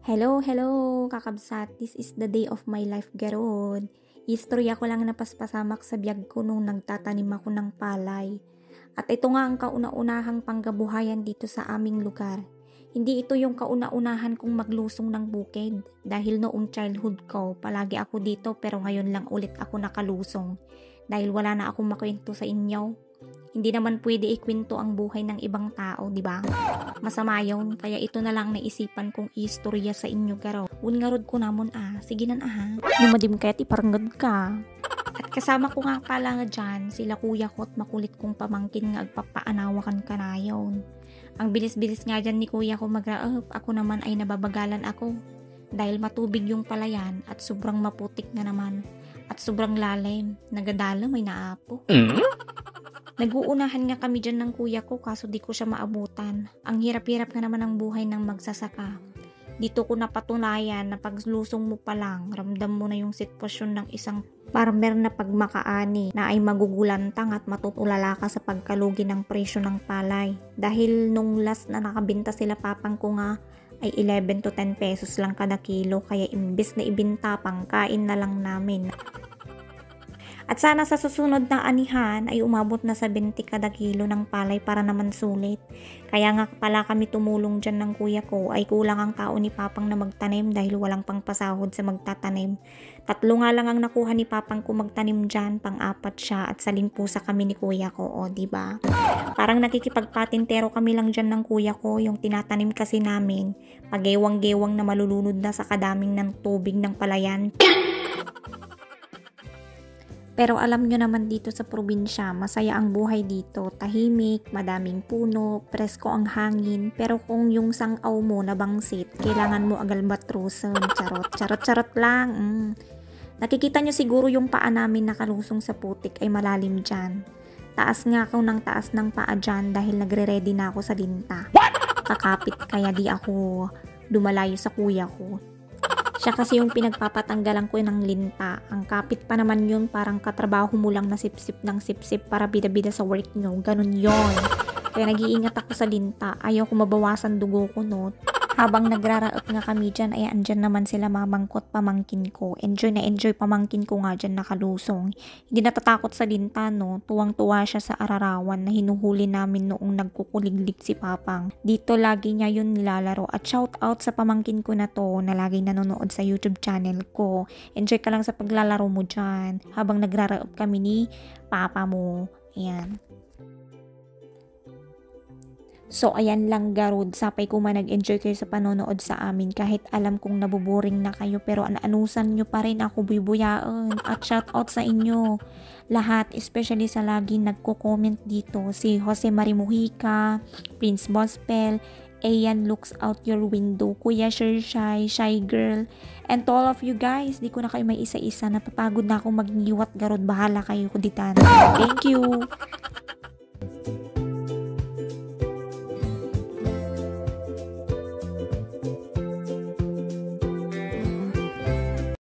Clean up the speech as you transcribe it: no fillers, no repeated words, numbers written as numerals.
Hello, hello, kakabsat. This is the day of my life, garod. Istorya ko lang napaspasamak sa biyag ko nung nagtatanim ako ng palay. At ito nga ang kauna-unahang panggabuhayan dito sa aming lugar. Hindi ito yung kauna-unahan kong maglusong ng bukid. Dahil noong childhood ko, palagi ako dito pero ngayon lang ulit ako nakalusong. Dahil wala na akong makwento sa inyo. Hindi naman pwede ikwento ang buhay ng ibang tao, di ba? Masama yun, kaya ito na lang naisipan kong istorya sa inyo garo. Ungarod ko namon sige nan Numadim kaya't iparanggad ka. At kasama ko nga pala nga dyan, sila kuya ko at makulit kong pamangkin nga agpapaanawakan ka na yun. Ang bilis-bilis nga dyan ni kuya ko magraap, ako naman ay nababagalan ako. Dahil matubig yung palayan at sobrang maputik na naman. At sobrang lalim, nagadala may naapo. Nag-uunahan nga kami dyan ng kuya ko kaso di ko siya maabutan. Ang hirap-hirap nga naman ang buhay ng magsasaka. Dito ko napatunayan na paglusong mo pa lang, ramdam mo na yung sitwasyon ng isang farmer na pagmakaani na ay magugulantang at matutulala ka sa pagkalugi ng presyo ng palay. Dahil nung last na nakabinta sila papang ko nga ay 11 to 10 pesos lang kada kilo kaya imbes na ibinta pang kain na lang namin. At sana sa susunod na anihan ay umabot na sa 20 kada kilo ng palay para naman sulit. Kaya nga pala kami tumulong dyan ng kuya ko ay kulang ang tao ni Papang na magtanim dahil walang pangpasahod sa magtatanim. 3 nga lang ang nakuha ni Papang ko magtanim dyan, pang-4 siya at salimpusa kami ni kuya ko, o diba? Parang nakikipagpatintero kami lang dyan ng kuya ko, yung tinatanim kasi namin, pagewang-gewang na malulunod na sa kadaming ng tubig ng palayan. Pero alam nyo naman dito sa probinsya, masaya ang buhay dito. Tahimik, madaming puno, presko ang hangin. Pero kung yung sangaw mo nabangsit, kailangan mo agalbatrusan. Charot lang. Nakikita nyo siguro yung paa namin nakalusong sa putik ay malalim dyan. Taas nga ako ng taas ng paa dyan dahil nagre-ready na ako sa linta. Kakapit kaya di ako dumalayo sa kuya ko. Siya kasi yung pinagpapatanggalan ko ng linta. Ang kapit pa naman yun, parang katrabaho mo lang na sip-sip ng sip-sip para bida-bida sa work nyo. Ganun yon. Kaya nag-iingat ako sa linta. Ayaw ko mabawasan dugo ko, no? Habang nagraraot nga kami dyan, ay andyan naman sila mamangkot pamangkin ko. Enjoy na enjoy pamangkin ko nga dyan nakalusong. Hindi natatakot sa linta, no? Tuwang-tuwa siya sa ararawan na hinuhuli namin noong nagkukuliglig si Papang. Dito lagi niya yun nilalaro. At shout out sa pamangkin ko na to na lagi nanonood sa YouTube channel ko. Enjoy ka lang sa paglalaro mo dyan. Habang nagraraot kami ni Papa mo. Ayan. So, ayan lang garod. Sapay ko man nag-enjoy kayo sa panonood sa amin. Kahit alam kong nabuboring na kayo. Pero anusan nyo pa rin ako bubuyaan. At shoutout sa inyo. Lahat, especially sa lagi nagko-comment dito. Si Jose Mari Mujica, Prince Bospel, Ayan looks out your window, Kuya Shy, Shy Girl. And to all of you guys, di ko na kayo may isa-isa. Napapagod na ako mag-iwat garod. Bahala kayo kuditan. Thank you!